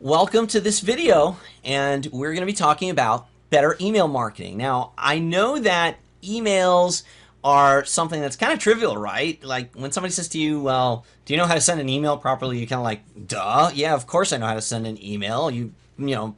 Welcome to this video, and we're going to be talking about better email marketing. Now, I know that emails are something that's kind of trivial, right? Like when somebody says to you, well, do you know how to send an email properly? You kind of like, duh, yeah, of course I know how to send an email. You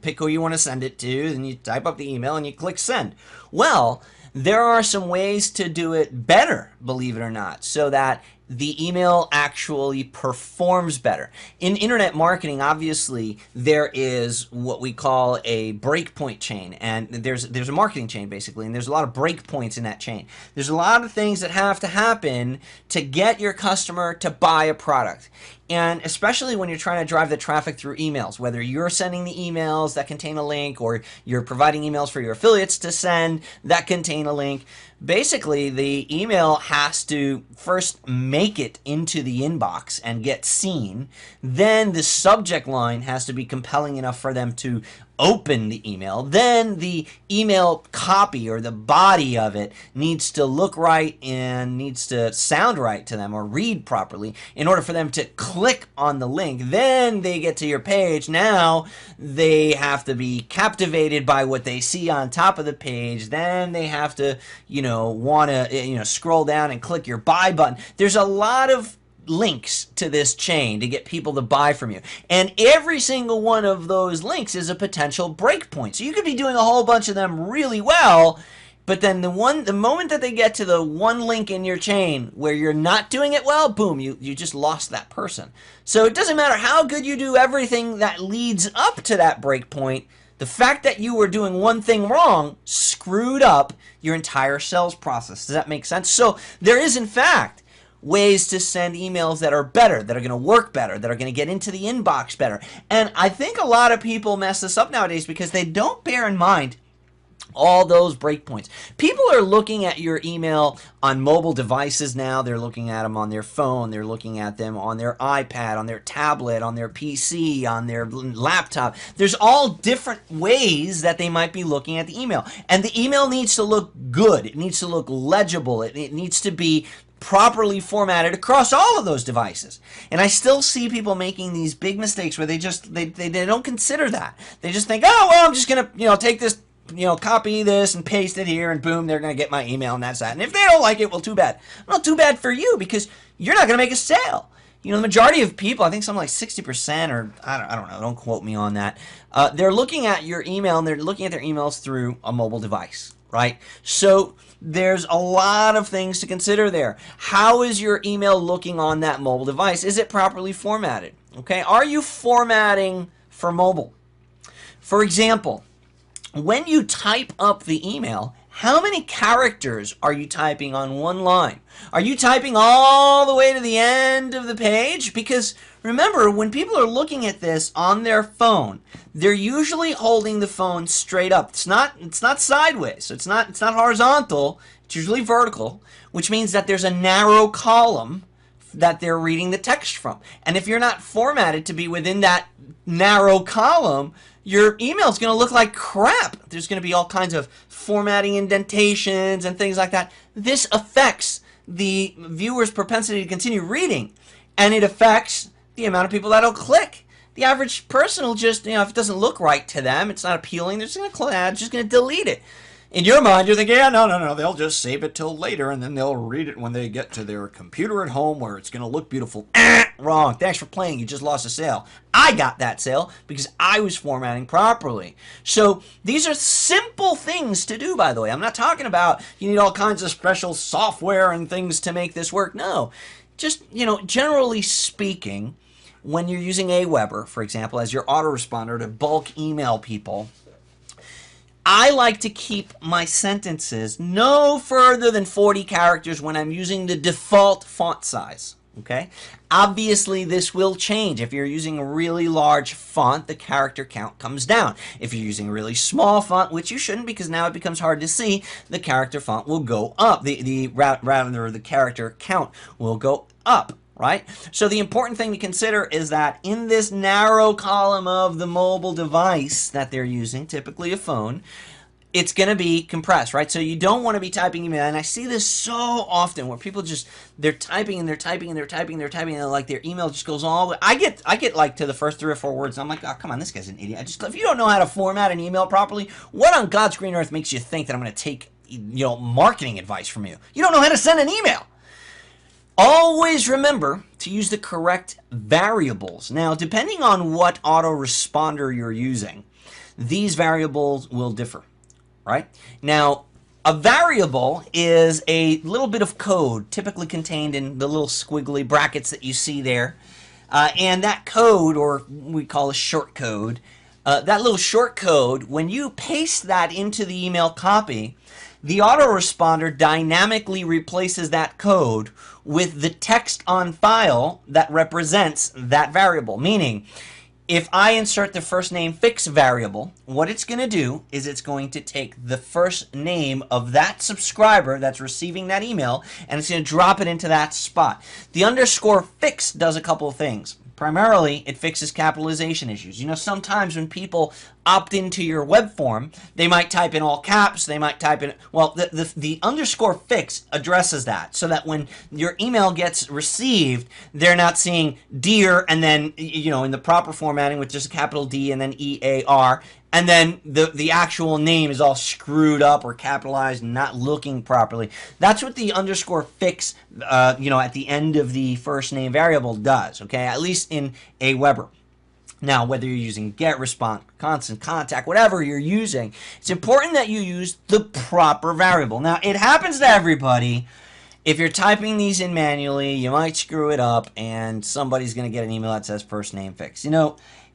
pick who you want to send it to, and you type up the email and you click send. Well, there are some ways to do it better, believe it or not, so that the email actually performs better. In internet marketing, obviously, there is what we call a breakpoint chain, and there's a marketing chain basically, and there's a lot of breakpoints in that chain. There's a lot of things that have to happen to get your customer to buy a product. And especially when you're trying to drive the traffic through emails, whether you're sending the emails that contain a link or you're providing emails for your affiliates to send that contain a link, basically the email has to first make it into the inbox and get seen. Then the subject line has to be compelling enough for them to open the email. Then the email copy or the body of it needs to look right and needs to sound right to them or read properly in order for them to click on the link. Then they get to your page. Now they have to be captivated by what they see on top of the page. Then they have to, want to, scroll down and click your buy button. There's a lot of links to this chain to get people to buy from you, and every single one of those links is a potential breakpoint. So you could be doing a whole bunch of them really well, but then the moment that they get to the one link in your chain where you're not doing it well, boom, you just lost that person. So it doesn't matter how good you do everything that leads up to that breakpoint. The fact that you were doing one thing wrong screwed up your entire sales process. Does that make sense? So there is, in fact, ways to send emails that are better, that are going to work better, that are going to get into the inbox better. And I think a lot of people mess this up nowadays because they don't bear in mind all those breakpoints. People are looking at your email on mobile devices now. They're looking at them on their phone. They're looking at them on their iPad, on their tablet, on their PC, on their laptop. There's all different ways that they might be looking at the email. And the email needs to look good. It needs to look legible. It needs to be properly formatted across all of those devices. And I still see people making these big mistakes where they don't consider that. They just think, oh, well, I'm just going to, take this, copy this and paste it here, and boom, they're going to get my email, and that's that. And if they don't like it, well, too bad. Well, too bad for you, because you're not going to make a sale. The majority of people, I think something like 60%, or I don't know, don't quote me on that, they're looking at your email, and they're looking at their emails through a mobile device, right? So there's a lot of things to consider there. How is your email looking on that mobile device? Is it properly formatted? Okay, are you formatting for mobile? For example, when you type up the email, how many characters are you typing on one line? Are you typing all the way to the end of the page? Because remember, when people are looking at this on their phone, they're usually holding the phone straight up. It's not sideways. So it's not horizontal. It's usually vertical, which means that there's a narrow column that they're reading the text from. And if you're not formatted to be within that narrow column, your email is going to look like crap. There's going to be all kinds of formatting indentations and things like that. This affects the viewer's propensity to continue reading, and it affects the amount of people that'll click. The average person will just, if it doesn't look right to them, it's not appealing, they're just going to delete it. In your mind, you're thinking, yeah, no, they'll just save it till later, and then they'll read it when they get to their computer at home where it's going to look beautiful. Wrong. Thanks for playing. You just lost a sale. I got that sale because I was formatting properly. So these are simple things to do, by the way. I'm not talking about you need all kinds of special software and things to make this work. No. Just, generally speaking, when you're using Aweber, for example, as your autoresponder to bulk email people, I like to keep my sentences no further than 40 characters when I'm using the default font size. Okay? Obviously, this will change. If you're using a really large font, the character count comes down. If you're using a really small font, which you shouldn't because now it becomes hard to see, the character font will go up. The character count will go up. Right? So the important thing to consider is that in this narrow column of the mobile device that they're using, typically a phone, it's going to be compressed, right? So you don't want to be typing email. And I see this so often where people just, they're typing and they're typing and they're typing and they're typing and like their email just goes all the way. I get like to the first 3 or 4 words and I'm like, oh, come on, this guy's an idiot. If you don't know how to format an email properly, what on God's green earth makes you think that I'm going to take, marketing advice from you? You don't know how to send an email. Always remember to use the correct variables. Now, depending on what autoresponder you're using, these variables will differ. Right? Now, a variable is a little bit of code typically contained in the little squiggly brackets that you see there. And that code, or we call a short code, that little short code, when you paste that into the email copy, the autoresponder dynamically replaces that code with the text on file that represents that variable. Meaning, if I insert the first name fix variable, what it's going to do is it's going to take the first name of that subscriber that's receiving that email and it's going to drop it into that spot. The underscore fix does a couple of things. Primarily, it fixes capitalization issues. Sometimes when people opt into your web form, they might type in all caps, they might type in, well, the underscore fix addresses that so that when your email gets received, they're not seeing dear and then, in the proper formatting with just a capital D and then EAR, and then the actual name is all screwed up or capitalized and not looking properly. That's what the underscore fix, at the end of the first name variable does, okay? At least in Aweber. Now, whether you're using GetResponse, Constant Contact, whatever you're using, it's important that you use the proper variable. Now, it happens to everybody. If you're typing these in manually, you might screw it up, and somebody's going to get an email that says first name fix.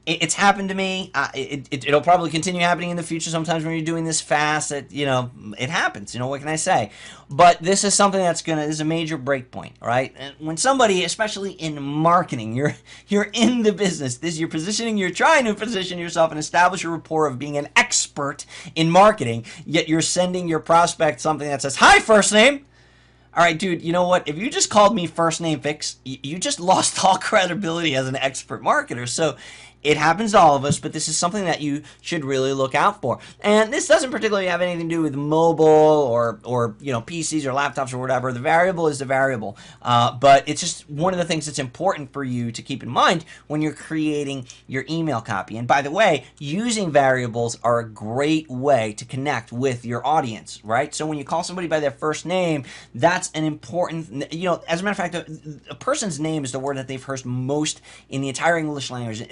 It's happened to me. It'll probably continue happening in the future. Sometimes when you're doing this fast, it happens. What can I say? But this is something this is a major break point, right? And when somebody, especially in marketing, you're in the business, you're trying to position yourself and establish a rapport of being an expert in marketing, yet you're sending your prospect something that says, hi, first name. All right, dude, you know what? If you just called me first name fix, you just lost all credibility as an expert marketer. So it happens to all of us, but this is something that you should really look out for. And this doesn't particularly have anything to do with mobile or PCs or laptops or whatever. The variable is the variable. But it's just one of the things that's important for you to keep in mind when you're creating your email copy. And by the way, using variables are a great way to connect with your audience, right? So when you call somebody by their first name, that's an important, as a matter of fact, a person's name is the word that they've heard most in the entire English language.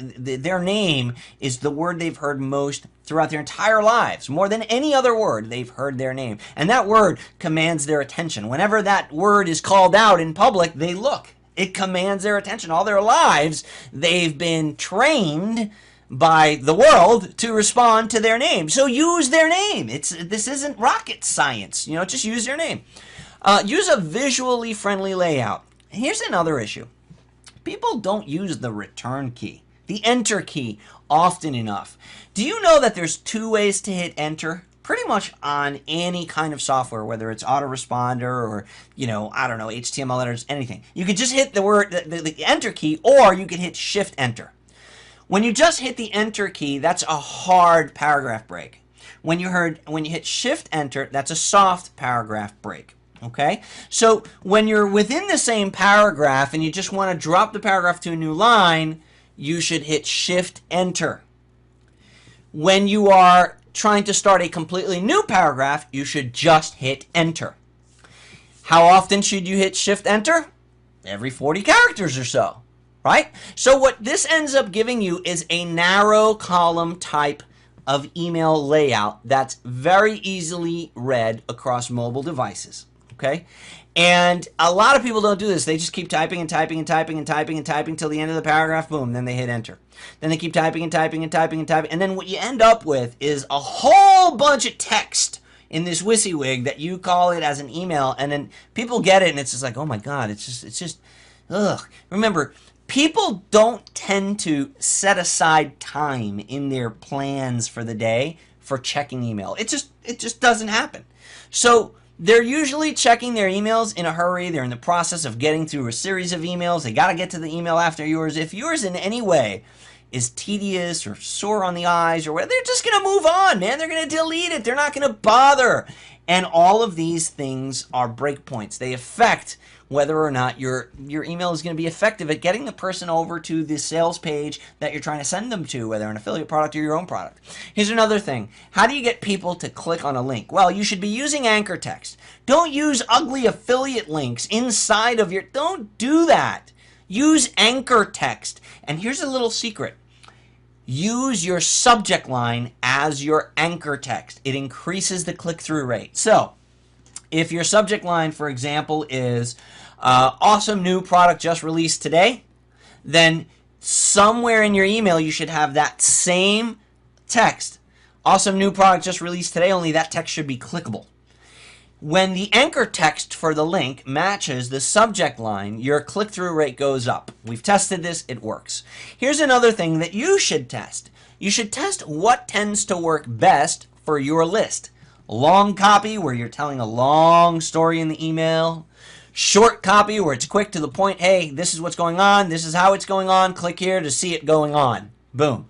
Their name is the word they've heard most throughout their entire lives. More than any other word, they've heard their name. And that word commands their attention. Whenever that word is called out in public, they look. It commands their attention. All their lives, they've been trained by the world to respond to their name. So use their name. This isn't rocket science. Just use their name. Use a visually friendly layout. Here's another issue. People don't use the return key, the enter key, often enough. Do you know that there's 2 ways to hit enter? Pretty much on any kind of software, whether it's autoresponder or, HTML editors, anything. You can just hit the enter key, or you can hit shift enter. When you just hit the enter key, that's a hard paragraph break. When you hit shift enter, that's a soft paragraph break. Okay, so when you're within the same paragraph and you just want to drop the paragraph to a new line, you should hit shift enter. When you are trying to start a completely new paragraph, you should just hit enter. How often should you hit shift enter? Every 40 characters or so, right? So what this ends up giving you is a narrow column type of email layout that's very easily read across mobile devices. Okay, and a lot of people don't do this. They just keep typing and typing and typing and typing and typing till the end of the paragraph. Boom, then they hit enter. Then they keep typing and typing and typing and typing, and then what you end up with is a whole bunch of text in this WYSIWYG that you call it as an email, and then people get it, and it's just like, oh my god, it's just, ugh. Remember, people don't tend to set aside time in their plans for the day for checking email. It just doesn't happen. So they're usually checking their emails in a hurry. They're in the process of getting through a series of emails. They got to get to the email after yours. If yours in any way is tedious or sore on the eyes or whatever, they're just going to move on, man. They're going to delete it. They're not going to bother. And all of these things are breakpoints. They affect whether or not your email is going to be effective at getting the person over to the sales page that you're trying to send them to, whether an affiliate product or your own product. Here's another thing. How do you get people to click on a link? Well, you should be using anchor text. Don't use ugly affiliate links inside of your... Don't do that. Use anchor text. And here's a little secret. Use your subject line as your anchor text. It increases the click-through rate. So, if your subject line, for example, is awesome new product just released today, then somewhere in your email you should have that same text. Awesome new product just released today, only that text should be clickable. When the anchor text for the link matches the subject line, your click-through rate goes up. We've tested this, it works. Here's another thing that you should test. You should test what tends to work best for your list. Long copy, where you're telling a long story in the email. Short copy, where it's quick to the point. Hey, this is what's going on. This is how it's going on. Click here to see it going on. Boom.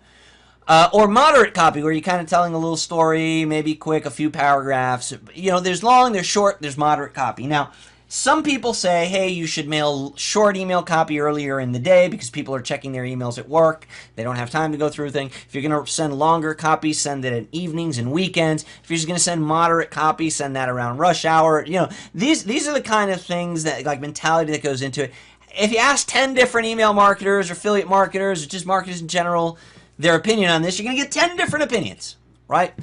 Or moderate copy, where you're kind of telling a little story, maybe quick, a few paragraphs. You know, there's long, there's short, there's moderate copy. Now, some people say, hey, you should mail short email copy earlier in the day because people are checking their emails at work. They don't have time to go through things. If you're going to send longer copy, send it at evenings and weekends. If you're just going to send moderate copy, send that around rush hour. You know, these are the kind of things that, like, mentality that goes into it. If you ask 10 different email marketers or affiliate marketers or just marketers in general, their opinion on this, you're going to get 10 different opinions, right?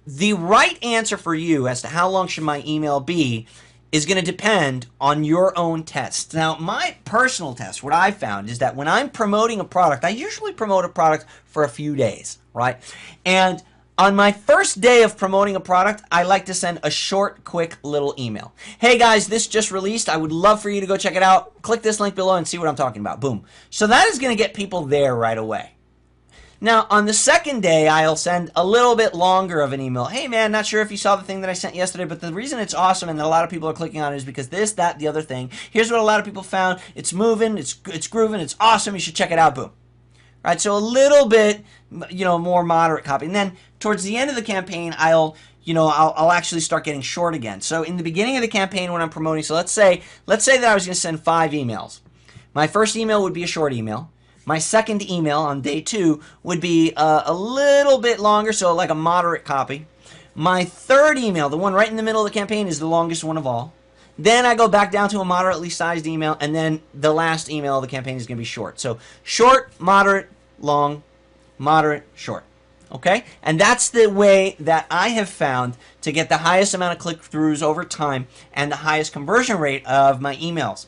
The right answer for you as to how long should my email be is going to depend on your own test. Now, my personal test, what I found is that when I'm promoting a product, I usually promote a product for a few days, right? And on my first day of promoting a product, I like to send a short, quick little email. Hey guys, this just released. I would love for you to go check it out. Click this link below and see what I'm talking about. Boom. So that is going to get people there right away. Now, on the second day, I'll send a little bit longer of an email. Hey, man, not sure if you saw the thing that I sent yesterday, but the reason it's awesome and that a lot of people are clicking on it is because this, that, the other thing. Here's what a lot of people found. It's moving, it's grooving, it's awesome. You should check it out. Boom. Right, so a little bit, more moderate copy. And then towards the end of the campaign, I'll actually start getting short again. So in the beginning of the campaign when I'm promoting, so let's say that I was going to send 5 emails. My first email would be a short email. My second email on day 2 would be a little bit longer, so like a moderate copy. My third email, the one right in the middle of the campaign, is the longest one of all. Then I go back down to a moderately sized email, and then the last email of the campaign is going to be short. So short, moderate, long, moderate, short. Okay? And that's the way that I have found to get the highest amount of click-throughs over time and the highest conversion rate of my emails.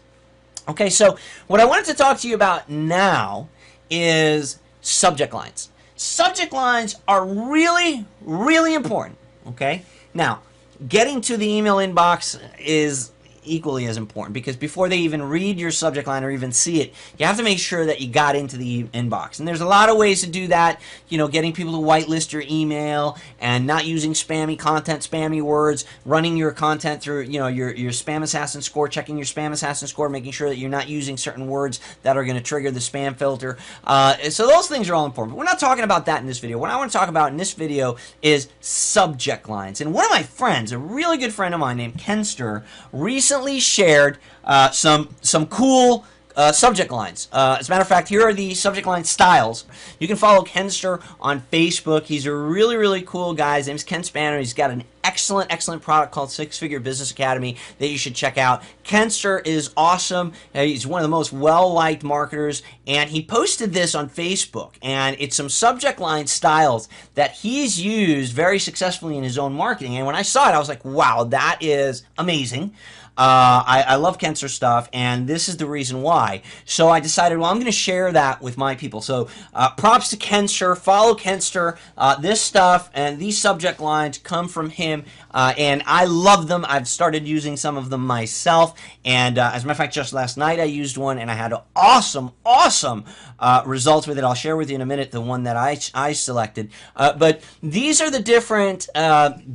Okay, so what I wanted to talk to you about now is subject lines. Subject lines are really, really important, okay? Now, getting to the email inbox is equally as important because before they even read your subject line or even see it, you have to make sure that you got into the inbox. And there's a lot of ways to do that, getting people to whitelist your email and not using spammy content, spammy words, running your content through, your Spam Assassin score, checking your Spam Assassin score, making sure that you're not using certain words that are going to trigger the spam filter. So those things are all important. But we're not talking about that in this video. What I want to talk about in this video is subject lines. And one of my friends, a really good friend of mine named Kenster, recently shared some cool subject lines. As a matter of fact, here are the subject line styles. You can follow Kenster on Facebook. He's a really, really cool guy. His name's Ken Spanner. He's got an excellent product called Six Figure Business Academy that you should check out. Kenster is awesome. He's one of the most well-liked marketers, and he posted this on Facebook, and it's some subject line styles that he's used very successfully in his own marketing. And when I saw it, I was like, wow, that is amazing. I love Kenster stuff, and this is the reason why. So I decided, well, I'm going to share that with my people. So props to Kenster. Follow Kenster. This stuff and these subject lines come from him, and I love them. I've started using some of them myself, and as a matter of fact, just last night I used one, and I had awesome results with it. I'll share with you in a minute the one that I selected. But these are the different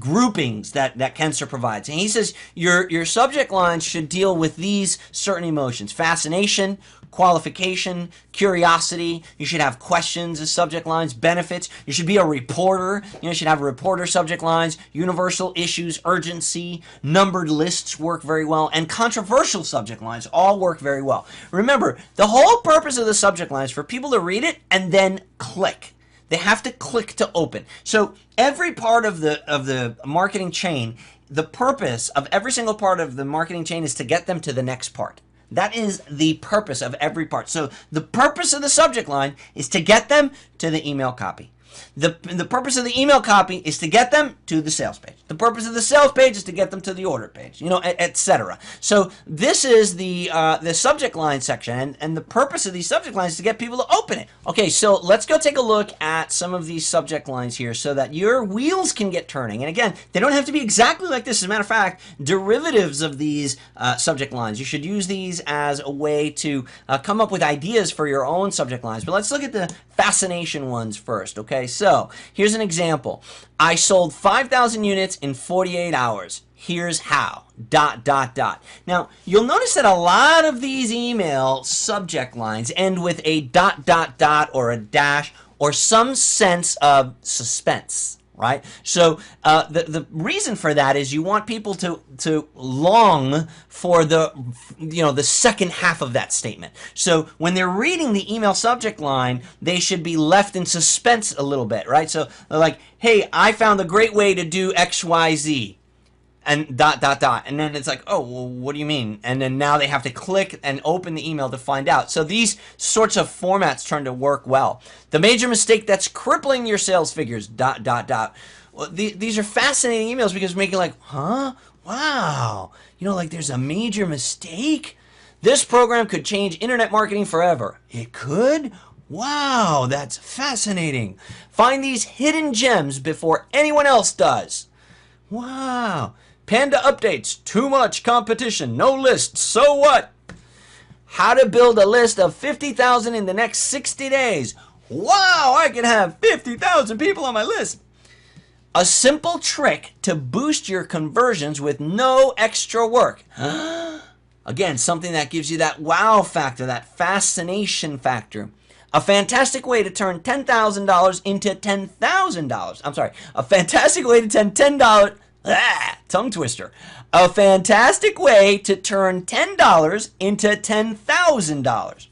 groupings that Kenster provides. And he says your subject lines should deal with these certain emotions: fascination, qualification, curiosity. You should have questions as subject lines, benefits. You should be a reporter. You should have reporter subject lines, universal issues, urgency, numbered lists work very well, and controversial subject lines all work very well. Remember, the whole purpose of the subject line is for people to read it and then click. They have to click to open. So every part of the marketing chain, the purpose of every single part of the marketing chain is to get them to the next part. That is the purpose of every part. So the purpose of the subject line is to get them to the email copy. The purpose of the email copy is to get them to the sales page. The purpose of the sales page is to get them to the order page, etc. So this is the subject line section, and the purpose of these subject lines is to get people to open it. Okay, so let's go take a look at some of these subject lines here so that your wheels can get turning. And again, they don't have to be exactly like this. As a matter of fact, derivatives of these subject lines. You should use these as a way to come up with ideas for your own subject lines. But let's look at the fascination ones first, okay? So here's an example. I sold 5,000 units in 48 hours. Here's how, ... Now, you'll notice that a lot of these email subject lines end with a ... or a dash or some sense of suspense, right? So the reason for that is you want people to long for the second half of that statement. So when they're reading the email subject line, they should be left in suspense a little bit, right? So they're like, hey, I found a great way to do XYZ. And ... And then it's like, oh, well, what do you mean? And then now they have to click and open the email to find out. So these sorts of formats turn to work well. The major mistake that's crippling your sales figures ... Well, these are fascinating emails because making like, huh? Wow. Like there's a major mistake? This program could change internet marketing forever. It could? Wow, that's fascinating. Find these hidden gems before anyone else does. Wow. Panda updates. Too much competition. No list. So what? How to build a list of 50,000 in the next 60 days. Wow, I can have 50,000 people on my list. A simple trick to boost your conversions with no extra work. Again, something that gives you that wow factor, that fascination factor. A fantastic way to turn $10,000 into $10,000. I'm sorry. A fantastic way to turn $10. Tongue twister. A fantastic way to turn $10 into $10,000.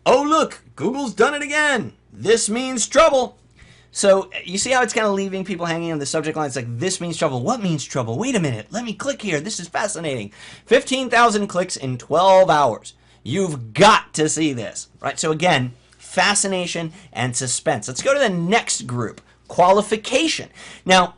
Oh, look, Google's done it again. This means trouble. So you see how it's kind of leaving people hanging on the subject line? It's like, this means trouble. What means trouble? Wait a minute. Let me click here. This is fascinating. 15,000 clicks in 12 hours. You've got to see this, right? So again, fascination and suspense. Let's go to the next group, qualification. Now,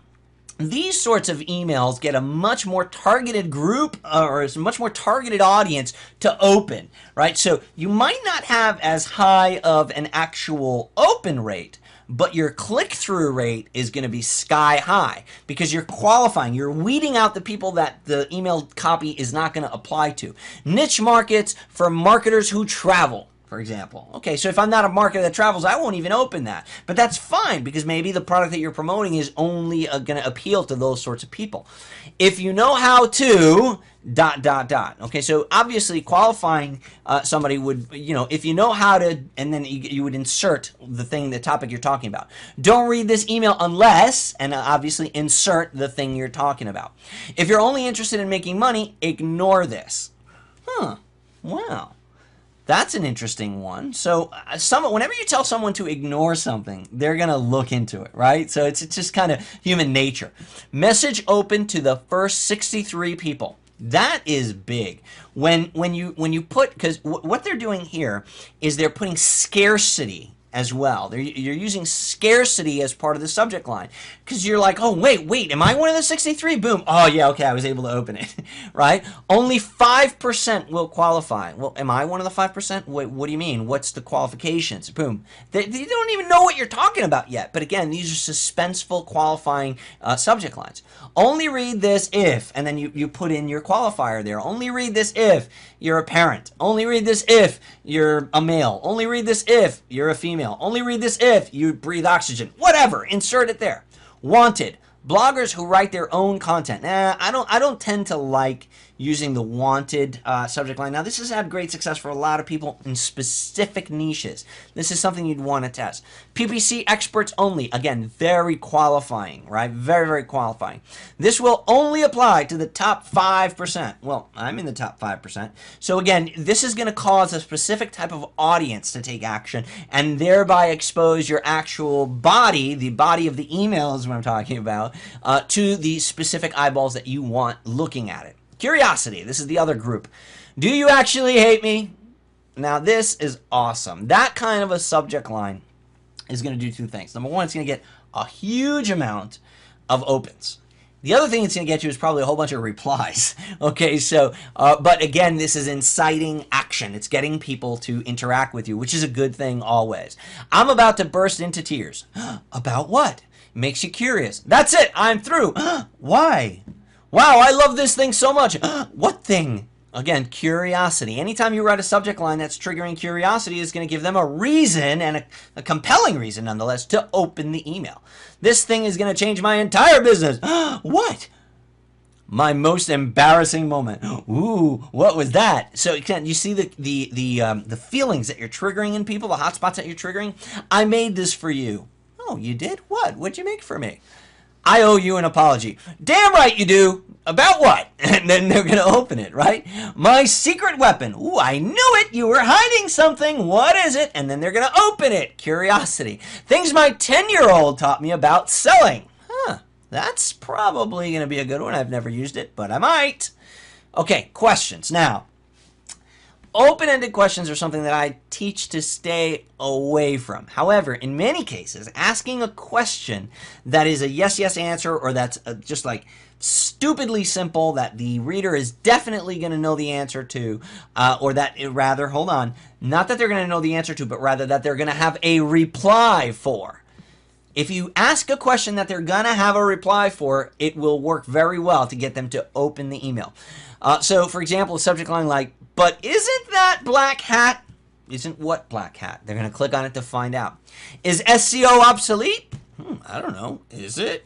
these sorts of emails get a much more targeted group or a much more targeted audience to open, right? So you might not have as high of an actual open rate, but your click-through rate is going to be sky high because you're qualifying. You're weeding out the people that the email copy is not going to apply to. Niche markets for marketers who travel, for example. Okay, so if I'm not a marketer that travels, I won't even open that. But that's fine because maybe the product that you're promoting is only going to appeal to those sorts of people. If you know how to ... Okay, so obviously qualifying somebody would, if you know how to, and then you would insert the topic you're talking about. Don't read this email unless, and obviously insert the thing you're talking about. If you're only interested in making money, ignore this. Wow. That's an interesting one. So whenever you tell someone to ignore something, they're going to look into it, right? So it's just kind of human nature. Message open to the first 63 people. That is big. When you put, because what they're doing here is they're putting scarcity as well. You're using scarcity as part of the subject line because you're like, oh, wait, am I one of the 63? Boom. Oh, yeah, okay, I was able to open it, right? Only 5% will qualify. Well, am I one of the 5%? Wait, what do you mean? What's the qualifications? Boom. They don't even know what you're talking about yet. But again, these are suspenseful qualifying subject lines. Only read this if, and then you put in your qualifier there. Only read this if you're a parent. Only read this if you're a male. Only read this if you're a female. Only read this if you breathe oxygen. Whatever. Insert it there. Wanted. Bloggers who write their own content. I don't tend to like using the wanted subject line. Now, this has had great success for a lot of people in specific niches. This is something you'd want to test. PPC experts only. Again, very qualifying, right? Very, very qualifying. This will only apply to the top 5%. Well, I'm in the top 5%. So again, this is going to cause a specific type of audience to take action and thereby expose your actual body, the body of the email is what I'm talking about, to the specific eyeballs that you want looking at it. Curiosity, this is the other group. Do you actually hate me? Now, this is awesome. That kind of a subject line is going to do two things. Number one, it's going to get a huge amount of opens. The other thing it's going to get you is probably a whole bunch of replies. Okay, so, but again, this is inciting action. It's getting people to interact with you, which is a good thing always. I'm about to burst into tears. About what? Makes you curious. That's it. I'm through. Why? Wow, I love this thing so much. What thing? Again, curiosity. Anytime you write a subject line that's triggering curiosity is going to give them a reason, and a compelling reason nonetheless, to open the email. This thing is going to change my entire business. What? My most embarrassing moment. Ooh, what was that? So you see the feelings that you're triggering in people, the hot spots that you're triggering? I made this for you. Oh, you did? What? What'd you make for me? I owe you an apology. Damn right you do. About what? And then they're going to open it, right? My secret weapon. Ooh, I knew it. You were hiding something. What is it? And then they're going to open it. Curiosity. Things my 10-year-old taught me about selling. Huh. That's probably going to be a good one. I've never used it, but I might. Okay, questions. Now, open-ended questions are something that I teach to stay away from. However, in many cases, asking a question that is a yes answer, or that's just like stupidly simple that the reader is definitely going to know the answer to, or that rather, hold on, not that they're going to know the answer to, but rather that they're going to have a reply for. If you ask a question that they're going to have a reply for, it will work very well to get them to open the email. So, for example, a subject line like, but isn't that black hat? Isn't what black hat? They're going to click on it to find out. Is SEO obsolete? I don't know. Is it?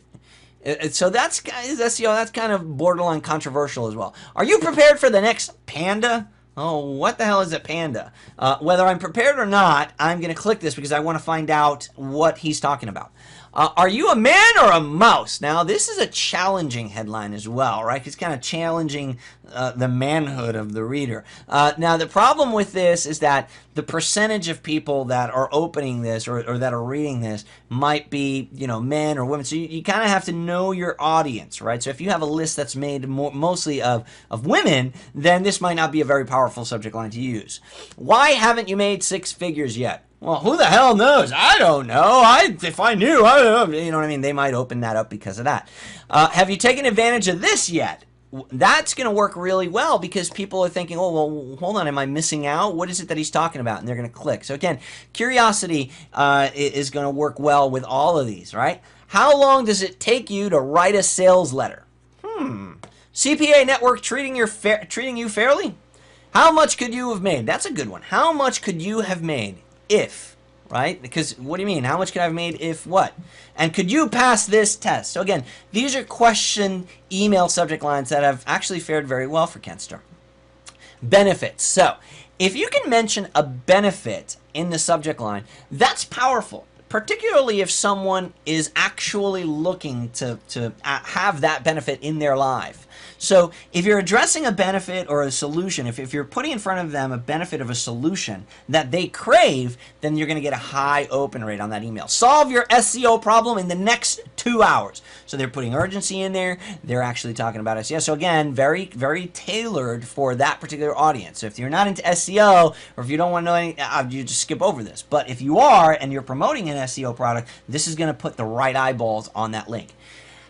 So is SEO, that's kind of borderline controversial as well. Are you prepared for the next panda? Oh, what the hell is a panda? Whether I'm prepared or not, I'm going to click this because I want to find out what he's talking about. Are you a man or a mouse? Now, this is a challenging headline as well, right? It's kind of challenging the manhood of the reader. Now, the problem with this is that the percentage of people that are opening this or that are reading this might be, men or women. So you kind of have to know your audience, right? So if you have a list that's made mostly of women, then this might not be a very powerful subject line to use. Why haven't you made six figures yet? Well, who the hell knows? I don't know. If I knew, I don't know. You know what I mean? They might open that up because of that. Have you taken advantage of this yet? That's going to work really well because people are thinking, oh, well, hold on, am I missing out? What is it that he's talking about? And they're going to click. So again, curiosity is going to work well with all of these, right? How long does it take you to write a sales letter? CPA network treating you fairly? How much could you have made? That's a good one. How much could you have made if, right? Because what do you mean? How much could I have made if what? And could you pass this test? So again, these are question email subject lines that have actually fared very well for Kenster. Benefits. So if you can mention a benefit in the subject line, that's powerful. Particularly if someone is actually looking to have that benefit in their life. So if you're addressing a benefit or a solution, if you're putting in front of them a benefit of a solution that they crave, then you're going to get a high open rate on that email. Solve your SEO problem in the next 2 hours. So they're putting urgency in there. They're actually talking about SEO. So again, very, very tailored for that particular audience. So if you're not into SEO or if you don't want to know anything, you just skip over this. But if you are and you're promoting an SEO product, this is going to put the right eyeballs on that link.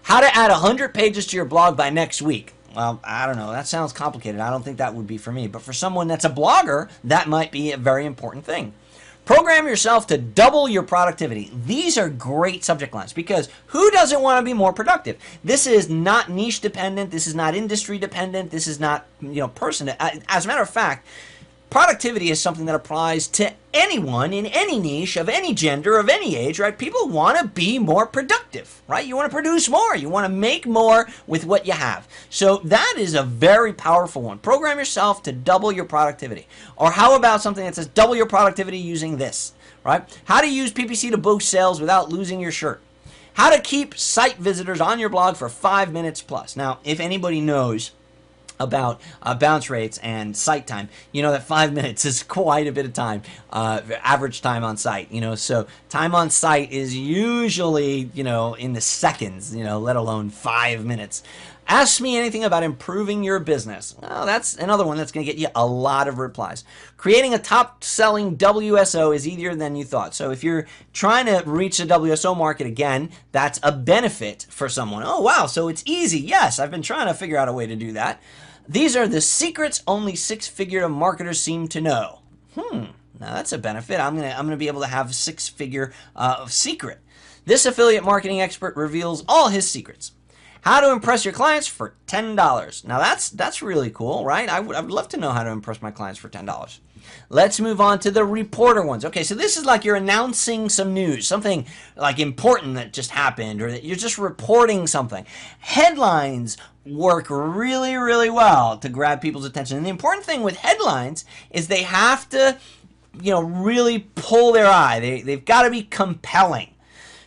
How to add 100 pages to your blog by next week. Well, I don't know. That sounds complicated. I don't think that would be for me. But for someone that's a blogger, that might be a very important thing. Program yourself to double your productivity. These are great subject lines because who doesn't want to be more productive? This is not niche dependent. This is not industry dependent. This is not, person. As a matter of fact, productivity is something that applies to anyone in any niche, of any gender, of any age, right? People want to be more productive, right? You want to produce more. You want to make more with what you have. So that is a very powerful one. Program yourself to double your productivity. Or how about something that says double your productivity using this, right? How to use PPC to boost sales without losing your shirt. How to keep site visitors on your blog for 5 minutes plus. Now, if anybody knows about bounce rates and site time, you know that 5 minutes is quite a bit of time, average time on site, so time on site is usually, in the seconds, let alone 5 minutes. Ask me anything about improving your business. Well, that's another one that's going to get you a lot of replies. Creating a top-selling WSO is easier than you thought. So if you're trying to reach the WSO market, again, that's a benefit for someone. Oh, wow, so it's easy. Yes, I've been trying to figure out a way to do that. These are the secrets only six-figure marketers seem to know. Now that's a benefit. I'm gonna be able to have six-figure secret. This affiliate marketing expert reveals all his secrets. How to impress your clients for $10. Now that's really cool, right? I would love to know how to impress my clients for $10. Let's move on to the reporter ones. Okay, so this is like you're announcing some news, something like important that just happened, or that you're just reporting something. Headlines work really, really well to grab people's attention. And the important thing with headlines is they have to, really pull their eye. They've got to be compelling.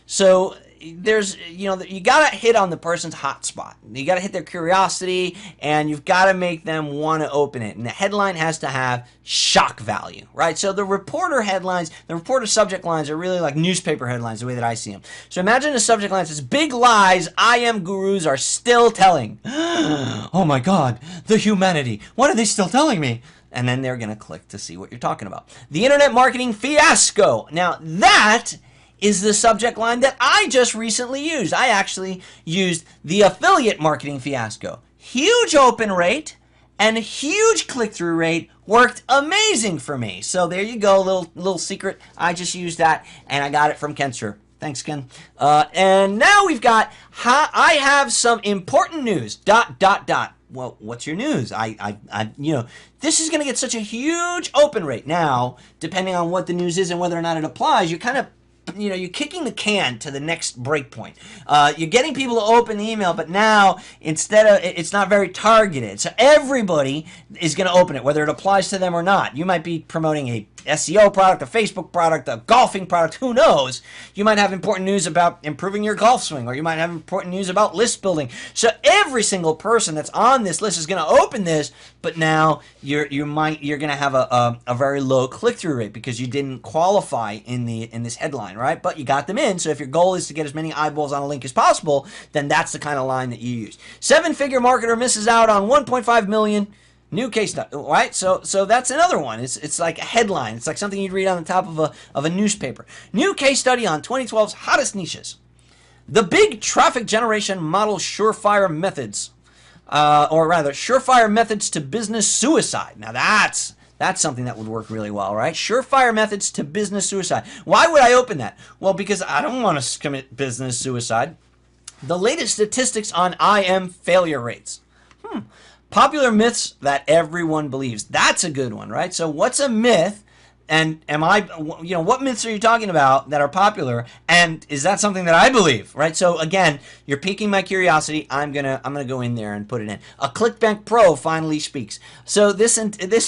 So there's, you got to hit on the person's hot spot. You got to hit their curiosity, and you've got to make them want to open it. And the headline has to have shock value, right? So the reporter headlines, the reporter subject lines are really like newspaper headlines, the way that I see them. So imagine a subject line that says, "Big lies IM gurus are still telling." Oh my God, the humanity. What are they still telling me? And then they're going to click to see what you're talking about. The internet marketing fiasco. Now that is the subject line that I just recently used. I actually used the affiliate marketing fiasco. Huge open rate and huge click-through rate, worked amazing for me. So there you go, little secret. I just used that and I got it from Kenster. Thanks, Ken. And now we've got, I have some important news, ... Well, what's your news? This is going to get such a huge open rate. Now, depending on what the news is and whether or not it applies, you're kind of, you're kicking the can to the next break point. You're getting people to open the email, but now it's not very targeted. So everybody is going to open it, whether it applies to them or not. You might be promoting a SEO product, a Facebook product, a golfing product, who knows? You might have important news about improving your golf swing, or you might have important news about list building. So every single person that's on this list is going to open this, but now you're going to have a very low click-through rate because you didn't qualify in this headline, right? But you got them in. So if your goal is to get as many eyeballs on a link as possible, then that's the kind of line that you use. 7-figure marketer misses out on 1.5 million. New case study, right? So that's another one. It's like a headline. It's like something you'd read on the top of a newspaper. New case study on 2012's hottest niches. The big traffic generation model surefire methods, or rather, surefire methods to business suicide. Now that's something that would work really well, right? Surefire methods to business suicide. Why would I open that? Well, because I don't want to commit business suicide. The latest statistics on IM failure rates. Popular myths that everyone believes. That's a good one, right? So what's a myth? And what myths are you talking about that are popular? And is that something that I believe, right? So again, you're piquing my curiosity. I'm gonna go in there and put it in. A ClickBank Pro finally speaks. So this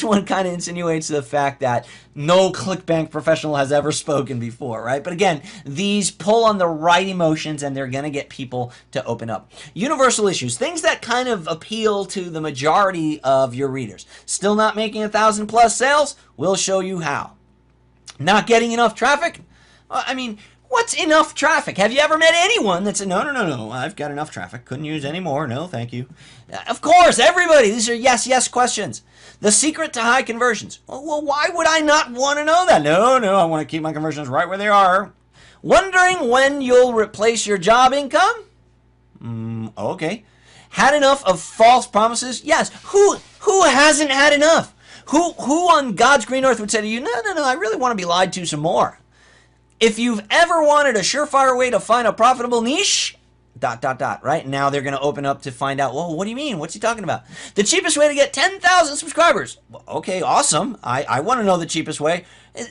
one kind of insinuates the fact that no ClickBank professional has ever spoken before, right? But again, these pull on the right emotions and they're gonna get people to open up. Universal issues, things that kind of appeal to the majority of your readers. Still not making 1,000 plus sales? We'll show you how. Not getting enough traffic? I mean, what's enough traffic? Have you ever met anyone that said, no, I've got enough traffic, couldn't use any more, no, thank you. Of course, everybody, these are yes questions. The secret to high conversions. Well, why would I not want to know that? No, I want to keep my conversions right where they are. Wondering when you'll replace your job income? Okay. Had enough of false promises? Yes. Who hasn't had enough? Who on God's green earth would say to you, no, I really want to be lied to some more. If you've ever wanted a surefire way to find a profitable niche, dot dot dot, right? Now they're going to open up to find out, well, what do you mean? What's he talking about? The cheapest way to get 10,000 subscribers. Well, okay, awesome. I want to know the cheapest way.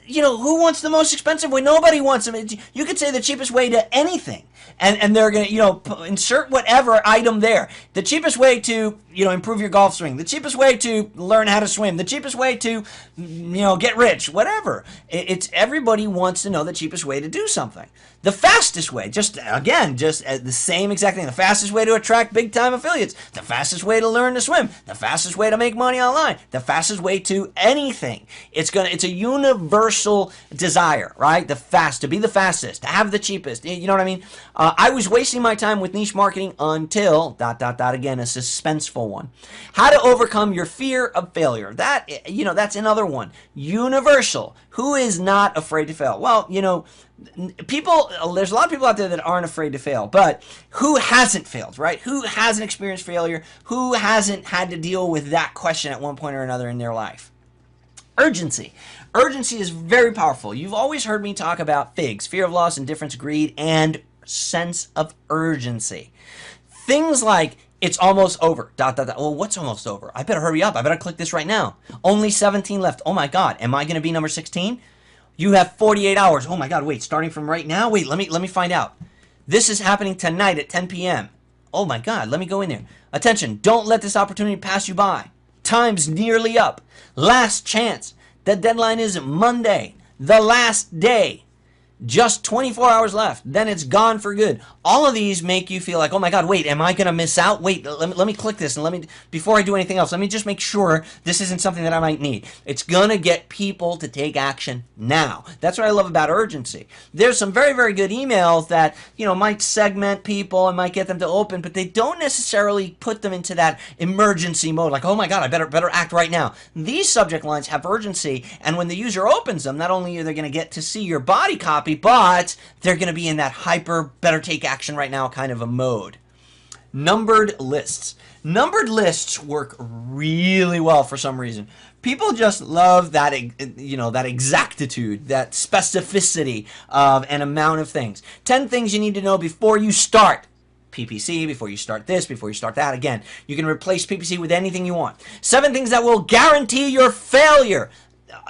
You know, who wants the most expensive way? Nobody wants them. You could say the cheapest way to anything. And they're going to, you know, insert whatever item there. The cheapest way to, you know, improve your golf swing. The cheapest way to learn how to swim. The cheapest way to, you know, get rich. Whatever. It's everybody wants to know the cheapest way to do something. The fastest way, just the same exact thing. The fastest way to attract big time affiliates. The fastest way to learn to swim. The fastest way to make money online. The fastest way to anything. It's a universal desire, right? To be the fastest, to have the cheapest. You know what I mean? I was wasting my time with niche marketing until again, a suspenseful one. How to overcome your fear of failure. That, you know, that's another one. Universal. Who is not afraid to fail? Well, you know, there's a lot of people out there that aren't afraid to fail, but who hasn't failed, right? Who hasn't experienced failure? Who hasn't had to deal with that question at one point or another in their life? Urgency. Urgency is very powerful. You've always heard me talk about FIGS, fear of loss, indifference, greed, and sense of urgency. Things like, it's almost over, Well, what's almost over? I better hurry up. I better click this right now. Only 17 left. Oh my God. Am I going to be number 16? You have 48 hours. Oh my God, wait, starting from right now? Wait, let me find out. This is happening tonight at 10 p.m. Oh my God, let me go in there. Attention, don't let this opportunity pass you by. Time's nearly up. Last chance. The deadline is Monday, the last day. Just 24 hours left. Then it's gone for good. All of these make you feel like, oh my God, wait, am I going to miss out? Wait, let me click this, and before I do anything else, let me just make sure this isn't something that I might need. It's going to get people to take action now. That's what I love about urgency. There's some very, very good emails that, you know, might segment people and might get them to open, but they don't necessarily put them into that emergency mode, like, oh my God, I better act right now. These subject lines have urgency, and when the user opens them, not only are they going to get to see your body copy, but they're going to be in that hyper, better take action right now kind of a mode. Numbered lists. Numbered lists work really well for some reason. People just love that, you know, that exactitude, that specificity of an amount of things. 10 things you need to know before you start PPC, before you start this, before you start that. Again, you can replace PPC with anything you want. 7 things that will guarantee your failure.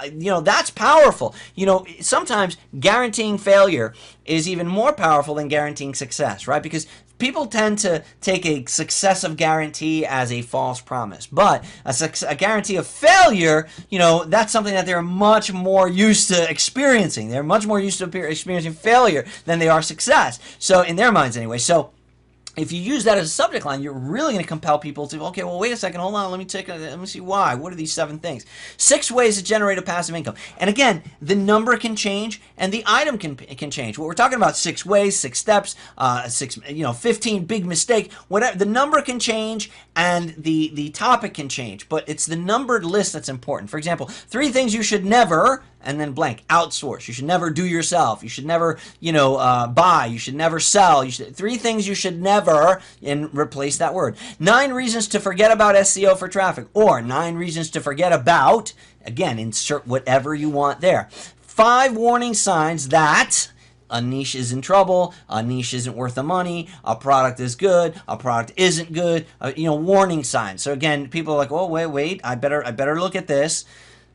You know, that's powerful. You know, sometimes guaranteeing failure is even more powerful than guaranteeing success, right? Because people tend to take a successive guarantee as a false promise. But a guarantee of failure, you know, that's something that they're much more used to experiencing. They're much more used to experiencing failure than they are success. So, in their minds anyway. So, if you use that as a subject line, you're really going to compel people to, okay, well, wait a second, hold on, let me see why. What are these 7 things? 6 ways to generate a passive income. And again, the number can change and the item can change. What we're talking about, 6 ways, 6 steps, 15 big mistake, whatever. The number can change and the topic can change, but it's the numbered list that's important. For example, 3 things you should never, and then blank, outsource. You should never do yourself. You should never, buy. You should never sell. 3 things you should never, and replace that word. 9 reasons to forget about SEO for traffic, or 9 reasons to forget about, again, insert whatever you want there. 5 warning signs that a niche is in trouble, a niche isn't worth the money, a product is good, a product isn't good, warning signs. So again, people are like, oh, wait, I better look at this.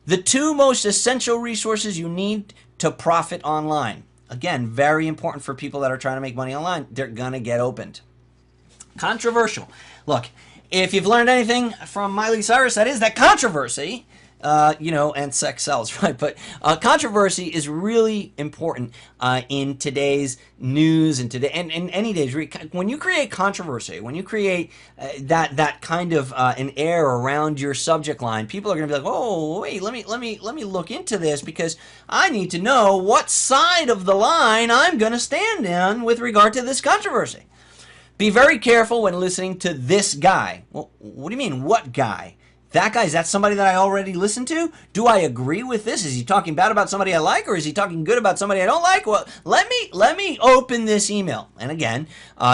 The 2 most essential resources you need to profit online. Again, very important for people that are trying to make money online. They're going to get opened. Controversial. Look, if you've learned anything from Miley Cyrus, that is that controversy, and sex sells, right? But controversy is really important in today's news and today and in any days. When you create controversy, when you create that kind of an air around your subject line, people are going to be like, "Oh, wait, let me look into this because I need to know what side of the line I'm going to stand on with regard to this controversy." Be very careful when listening to this guy. Well, what do you mean, what guy? That guy, is that somebody that I already listened to? Do I agree with this? Is he talking bad about somebody I like, or is he talking good about somebody I don't like? Well, let me open this email. And again,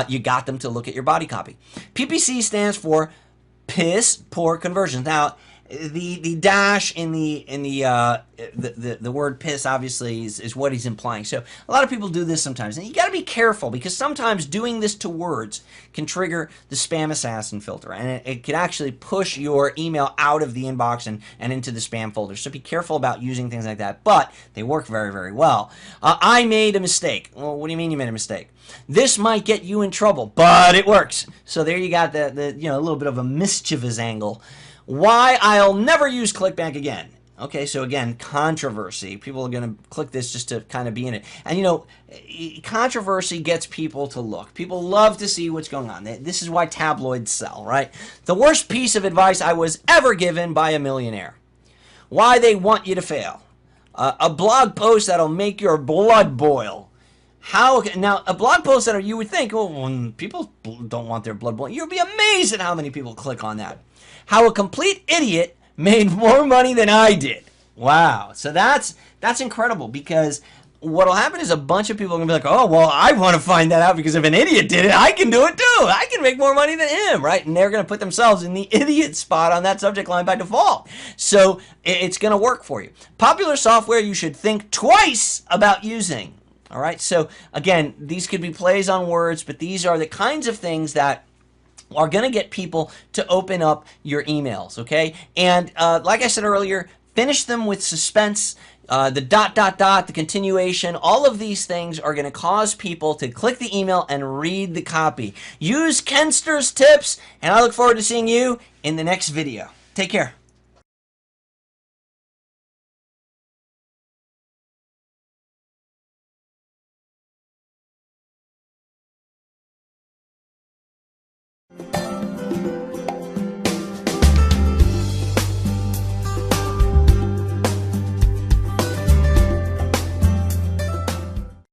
you got them to look at your body copy. PPC stands for piss poor conversions. Now, the dash in the word piss obviously is what he's implying. So a lot of people do this sometimes, and you got to be careful because sometimes doing this to words can trigger the spam assassin filter, and it can actually push your email out of the inbox and into the spam folder. So be careful about using things like that, but they work very, very well. I made a mistake. Well, what do you mean you made a mistake? This might get you in trouble, but it works. So there you got the a little bit of a mischievous angle. Why I'll never use ClickBank again. Okay, so again, controversy. People are going to click this just to kind of be in it. And controversy gets people to look. People love to see what's going on. This is why tabloids sell, right? The worst piece of advice I was ever given by a millionaire. Why they want you to fail. A blog post that'll make your blood boil. Now, a blog post that you would think, when people don't want their blood boiling, you'll be amazed at how many people click on that. How a complete idiot made more money than I did. Wow. So that's incredible, because what'll happen is a bunch of people are going to be like, oh, well, I want to find that out because if an idiot did it, I can do it too. I can make more money than him, right? And they're going to put themselves in the idiot spot on that subject line by default. So it's going to work for you. Popular software you should think twice about using. All right. So again, these could be plays on words, but these are the kinds of things that are going to get people to open up your emails, okay? And like I said earlier, finish them with suspense, the ... the continuation. All of these things are going to cause people to click the email and read the copy. Use Kenster's tips, and I look forward to seeing you in the next video. Take care.